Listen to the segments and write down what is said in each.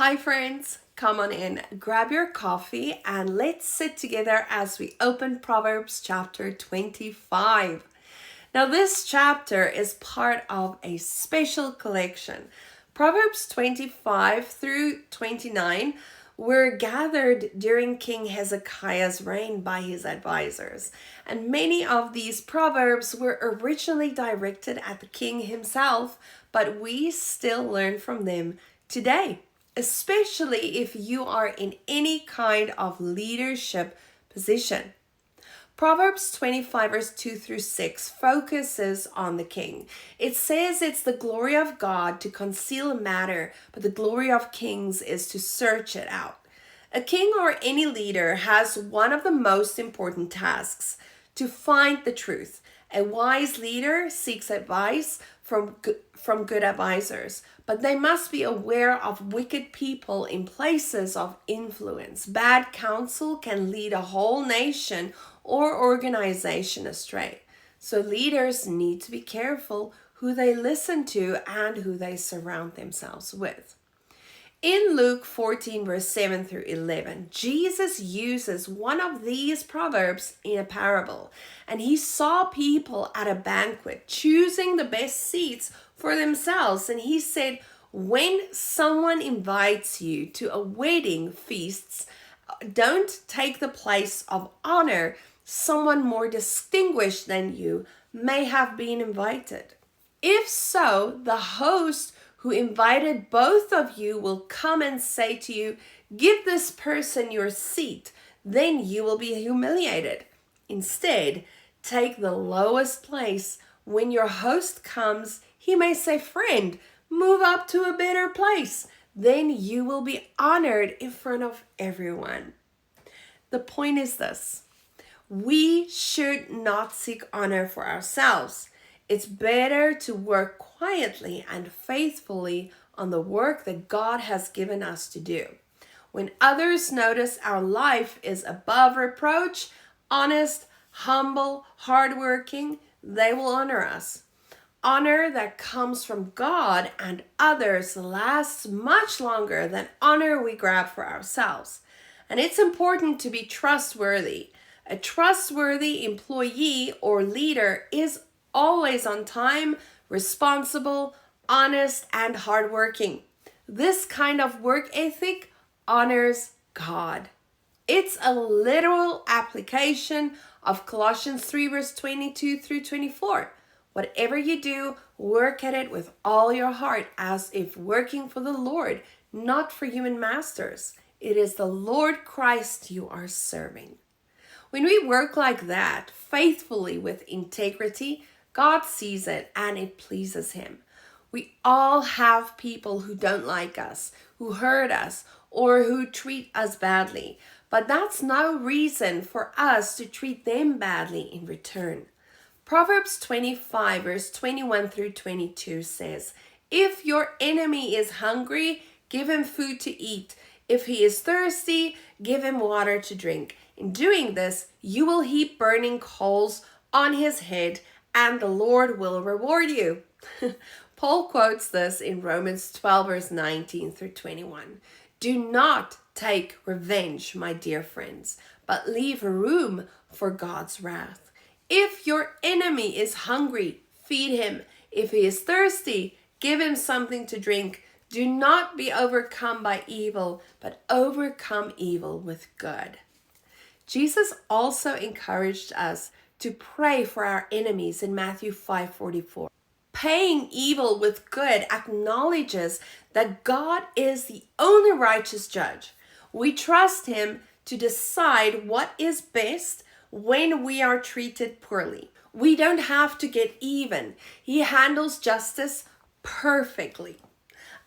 Hi friends, come on in, grab your coffee and let's sit together as we open Proverbs chapter 25. Now this chapter is part of a special collection. Proverbs 25 through 29 were gathered during King Hezekiah's reign by his advisors. And many of these proverbs were originally directed at the king himself, but we still learn from them today, especially if you are in any kind of leadership position. Proverbs 25 verse 2 through 6 focuses on the king. It says it's the glory of God to conceal a matter, but the glory of kings is to search it out. A king or any leader has one of the most important tasks: to find the truth. A wise leader seeks advice from good advisors, but they must be aware of wicked people in places of influence. Bad counsel can lead a whole nation or organization astray. So leaders need to be careful who they listen to and who they surround themselves with. In Luke 14 verse 7 through 11, Jesus uses one of these proverbs in a parable, and he saw people at a banquet choosing the best seats for themselves, and he said, when someone invites you to a wedding feast, don't take the place of honor. Someone more distinguished than you may have been invited. If so, the host who invited both of you will come and say to you, give this person your seat, then you will be humiliated. Instead, take the lowest place. When your host comes, he may say, friend, move up to a better place. Then you will be honored in front of everyone. The point is this: we should not seek honor for ourselves. It's better to work quietly and faithfully on the work that God has given us to do. When others notice our life is above reproach, honest, humble, hardworking, they will honor us. Honor that comes from God and others lasts much longer than honor we grab for ourselves. And it's important to be trustworthy. A trustworthy employee or leader is always on time, responsible, honest, and hardworking. This kind of work ethic honors God. It's a literal application of Colossians 3 verse 22 through 24. Whatever you do, work at it with all your heart, as if working for the Lord, not for human masters. It is the Lord Christ you are serving. When we work like that, faithfully with integrity, God sees it and it pleases him. We all have people who don't like us, who hurt us, or who treat us badly. But that's no reason for us to treat them badly in return. Proverbs 25 verse 21 through 22 says, if your enemy is hungry, give him food to eat. If he is thirsty, give him water to drink. In doing this, you will heap burning coals on his head, and the Lord will reward you. Paul quotes this in Romans 12 verse 19 through 21. Do not take revenge, my dear friends, but leave room for God's wrath. If your enemy is hungry, feed him. If he is thirsty, give him something to drink. Do not be overcome by evil, but overcome evil with good. Jesus also encouraged us to pray for our enemies in Matthew 5:44. Paying evil with good acknowledges that God is the only righteous judge. We trust him to decide what is best when we are treated poorly. We don't have to get even. He handles justice perfectly.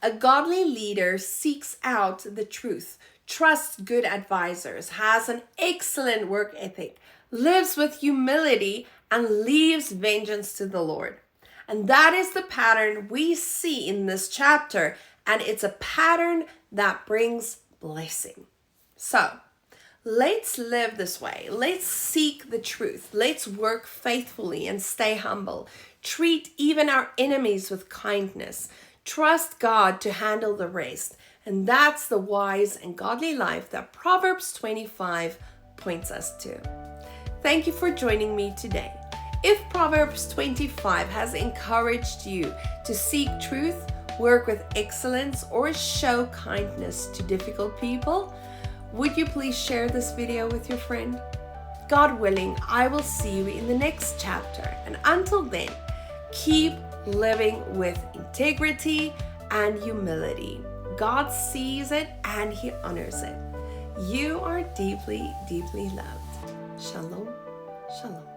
A godly leader seeks out the truth, trusts good advisors, has an excellent work ethic, lives with humility, and leaves vengeance to the Lord. And that is the pattern we see in this chapter, and it's a pattern that brings blessing. So, let's live this way. Let's seek the truth. Let's work faithfully and stay humble. Treat even our enemies with kindness. Trust God to handle the rest. And that's the wise and godly life that Proverbs 25 points us to. Thank you for joining me today. If Proverbs 25 has encouraged you to seek truth, work with excellence, or show kindness to difficult people, would you please share this video with your friend? God willing, I will see you in the next chapter. And until then, keep living with integrity and humility. God sees it and He honors it. You are deeply, deeply loved. Shalom, shalom.